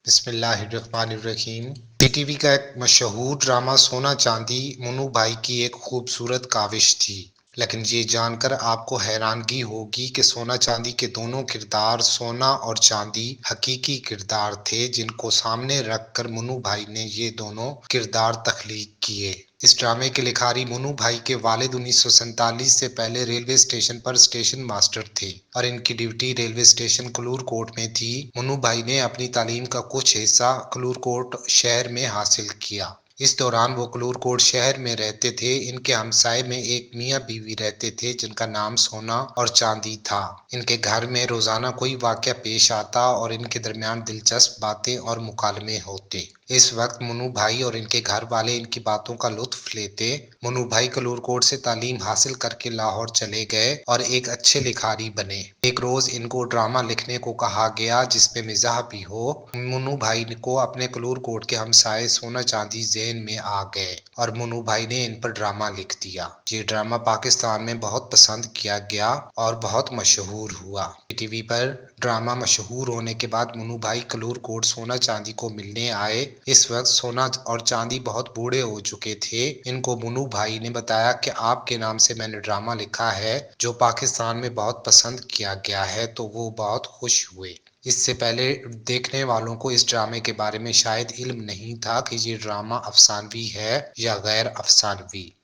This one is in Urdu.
بسم اللہ الرحمن الرحیم۔ پی ٹی وی کا ایک مشہور ڈرامہ سونا چاندی منو بھائی کی ایک خوبصورت کاوش تھی، لیکن یہ جان کر آپ کو حیرانگی ہوگی کہ سونا چاندی کے دونوں کردار سونا اور چاندی حقیقی کردار تھے جن کو سامنے رکھ کر منو بھائی نے یہ دونوں کردار تخلیق کیے۔ اس ڈرامے کے لکھاری منو بھائی کے والد 1947 سے پہلے ریلوے اسٹیشن پر اسٹیشن ماسٹر تھے اور ان کی ڈیوٹی ریلوے اسٹیشن کلور کوٹ میں تھی۔ منو بھائی نے اپنی تعلیم کا کچھ حصہ کلور کوٹ شہر میں حاصل کیا۔ اس دوران وہ کلور کوٹ شہر میں رہتے تھے۔ ان کے ہمسائے میں ایک میاں بیوی رہتے تھے جن کا نام سونا اور چاندی تھا۔ ان کے گھر میں روزانہ کوئی واقعہ پیش آتا اور ان کے درمیان دلچسپ باتیں اور مکالمے ہوتے۔ اس وقت منو بھائی اور ان کے گھر والے ان کی باتوں کا لطف لیتے۔ منو بھائی کلور کوٹ سے تعلیم حاصل کر کے لاہور چلے گئے اور ایک اچھے لکھاری بنے۔ ایک روز ان کو ڈرامہ لکھنے کو کہا گیا جس میں مزاح بھی ہو۔ منو بھائی کو اپنے کلور کوٹ کے ہمسائے سونا چاندی ذہن میں آ گئے اور منو بھائی نے ان پر ڈرامہ لکھ دیا۔ یہ ڈرامہ پاکستان میں بہت پسند کیا گیا اور بہت مشہور ہوا۔ پی ٹی وی پر ڈرامہ مشہور ہونے کے بعد منو بھائی کلور کوٹ سونا چاندی کو ملنے آئے۔ اس وقت سونا اور چاندی بہت بوڑھے ہو چکے تھے۔ ان کو منو بھائی نے بتایا کہ آپ کے نام سے میں نے ڈرامہ لکھا ہے جو پاکستان میں بہت پسند کیا گیا ہے، تو وہ بہت خوش ہوئے۔ اس سے پہلے دیکھنے والوں کو اس ڈرامے کے بارے میں شاید علم نہیں تھا کہ یہ ڈرامہ افسانوی ہے یا غیر افسانوی۔